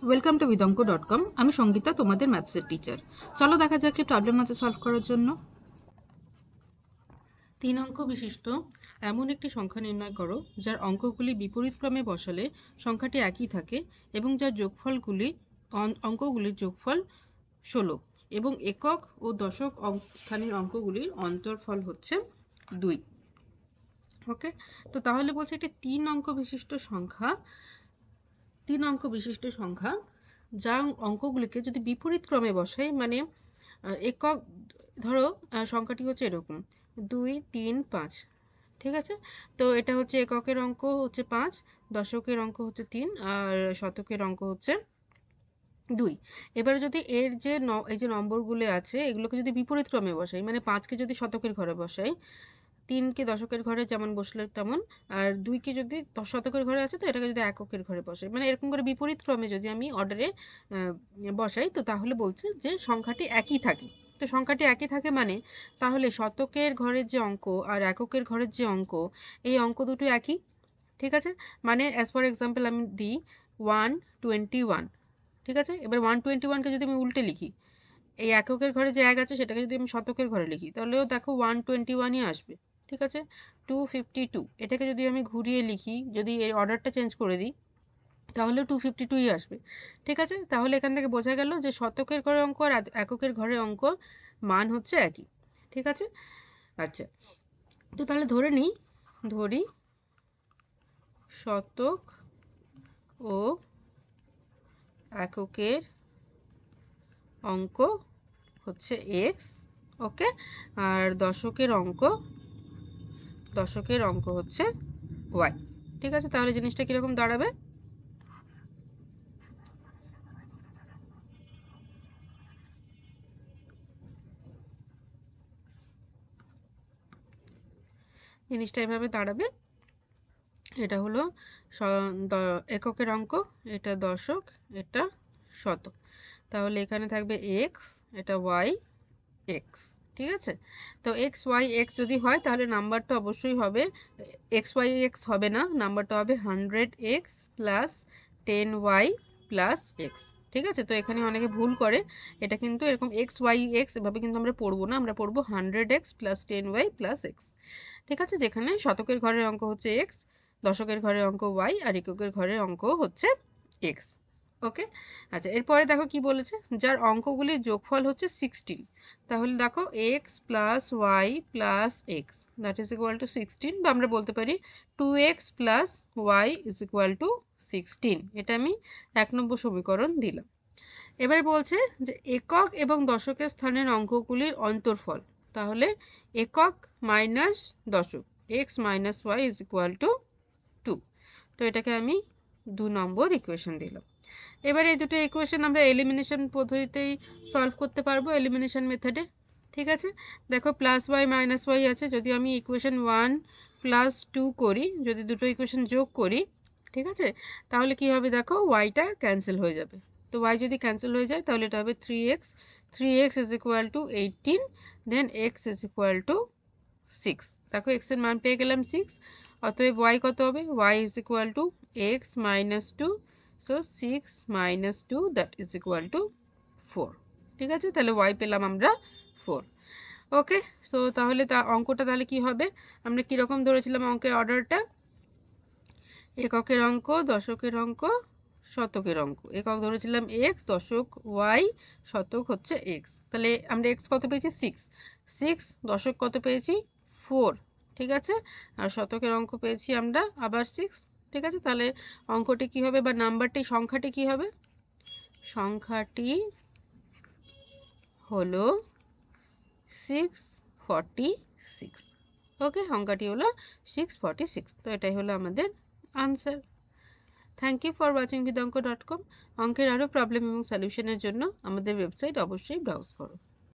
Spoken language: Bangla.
Welcome to vidonko.com। আমি সঙ্গীতা, তোমাদের ম্যাথসের টিচার। চলো দেখা যাক কি প্রবলেম আছে সলভ করার জন্য। 3 অঙ্ক বিশিষ্ট এমন একটি সংখ্যা নির্ণয় করো যার অঙ্কগুলি বিপরীত ক্রমে বসালে সংখ্যাটি একই থাকে এবং যার অঙ্কগুলির যোগফল 16 এবং একক ও দশক স্থানীয় অঙ্কগুলির অন্তরফল হচ্ছে 2। ওকে, তো তাহলে বলছে এটি 3 অঙ্ক বিশিষ্ট সংখ্যা যা অঙ্কগুলিকে যদি বিপরীত ক্রমে বসাই, মানে একক, ধরো সংখ্যাটি হচ্ছে এরকম 2 3 5, ঠিক আছে। তো এটা হচ্ছে এককের অঙ্ক হচ্ছে 5, দশকের অঙ্ক হচ্ছে 3 আর শতকের অঙ্ক হচ্ছে 2। এবারে যদি এর যে এই যে নম্বরগুলো আছে এগুলোকে যদি বিপরীত ক্রমে বসাই, মানে 5কে যদি শতকের ঘরে বসাই, 3কে দশকের ঘরে যেমন বসলে তেমন, আর 2কে যদি শতকের ঘরে আছে তো এটাকে যদি এককের ঘরে বসাই, মানে এরকম করে বিপরীত ক্রমে যদি আমি অর্ডারে বসাই, তো তাহলে বলছে যে সংখ্যাটি একই থাকে। তো সংখ্যাটি একই থাকে মানে তাহলে শতকের ঘরের যে অঙ্ক আর এককের ঘরের যে অঙ্ক, এই অঙ্ক দুটো একই, ঠিক আছে। মানে অ্যাজ ফর এক্সাম্পল আমি দিই 121, ঠিক আছে। এবার 121কে যদি আমি উল্টে লিখি, এই এককের ঘরে যে 1 আছে সেটাকে যদি আমি শতকের ঘরে লিখি তাহলেও দেখো 121ই আসবে, ঠিক আছে। 252, এটাকে যদি আমি ঘুরিয়ে লিখি, যদি এই অর্ডারটা চেঞ্জ করে দিই তাহলেও 252ই আসবে, ঠিক আছে। তাহলে এখান থেকে বোঝা গেল যে শতকের ঘরে অঙ্ক আর এককের ঘরে অঙ্ক মান হচ্ছে একই, ঠিক আছে। আচ্ছা, তো তাহলে ধরি শতক ও এককের অঙ্ক হচ্ছে x, ওকে, আর দশকের অঙ্ক হচ্ছে y, ঠিক আছে। তাহলে জিনিসটা কিরকম দাঁড়াবে? জিনিসটা এভাবে দাঁড়াবে, এটা হলো এককের অঙ্ক, এটা দশক, এটা শতক। তাহলে এখানে থাকবে x, এটা y, x, ঠিক আছে। তো এক্স ওয়াই এক্স যদি হয় তাহলে নাম্বারটা অবশ্যই হবে এক্স ওয়াই এক্স, হবে না, নাম্বারটা হবে 100x plus 10y plus x, ঠিক আছে। তো এখানে অনেকে ভুল করে, এটা কিন্তু এরকম এক্স ওয়াই এক্স এভাবে কিন্তু আমরা পড়বো না, আমরা পড়বো 100x plus 10y plus x, ঠিক আছে। যেখানে শতকের ঘরের অঙ্ক হচ্ছে এক্স, দশকের ঘরের অঙ্ক ওয়াই আর এককের ঘরের অঙ্ক হচ্ছে এক্স, ওকে। আচ্ছা, এরপরে দেখো কি বলেছে, যার অঙ্কগুলির যোগফল হচ্ছে 16। তাহলে দেখো x plus y plus x that is equal to 16, বা আমরা বলতে পারি 2x plus y is equal to 16। এটা আমি 1 নম্বর সমীকরণ দিলাম। এবার বলছে যে একক এবং দশকের স্থানের অঙ্কগুলির অন্তর্ফল, তাহলে একক মাইনাস দশক, x minus y is equal to 2। তো এটাকে আমি 2 নম্বর ইকুয়েশন দিলাম। এবার এই দুটো ইকুয়েশন আমরা এলিমিনেশন পদ্ধতিতেই সলভ করতে পারবো, এলিমিনেশন মেথডে, ঠিক আছে। দেখো প্লাস ওয়াই মাইনাস ওয়াই আছে, যদি আমি ইকুয়েশন 1 প্লাস 2 করি, যদি দুটো ইকুয়েশন যোগ করি, ঠিক আছে, তাহলে কি হবে দেখো ওয়াইটা ক্যান্সেল হয়ে যাবে। তো ওয়াই যদি ক্যান্সেল হয়ে যায় তাহলে এটা হবে 3x is equal to 18, then x is equal to 6। দেখো এক্স এর মান পেয়ে গেলাম 6, অতএব ওয়াই কত হবে, y is equal to x minus 2, so 6 minus 2 that is equal to 4, ঠিক আছে। তাহলে ওয়াই পেলাম আমরা 4, ওকে। সো তাহলে অঙ্কটা তাহলে কি হবে, আমরা কীরকম ধরেছিলাম অঙ্কের অর্ডারটা, এককের অঙ্ক, দশকের অঙ্ক, শতকের অঙ্ক। একক ধরেছিলাম এক্স, দশক ওয়াই, শতক হচ্ছে এক্স। তাহলে আমরা এক্স কত পেয়েছি 6, দশক কত পেয়েছি 4, ঠিক আছে, আর শতকের অঙ্ক পেয়েছি আমরা আবার 6, ঠিক আছে। তাহলে অঙ্কটি কি হবে, বা সংখ্যাটি কি হবে, সংখ্যাটি হলো 646, ওকে, সংখ্যাটি হলো 646। তো এটাই হলো আমাদের answer. Thank you for watching vidonko.com। অঙ্কের আরও প্রবলেম এবং সলিউশনের জন্য আমাদের ওয়েবসাইট অবশ্যই ব্রাউজ করো।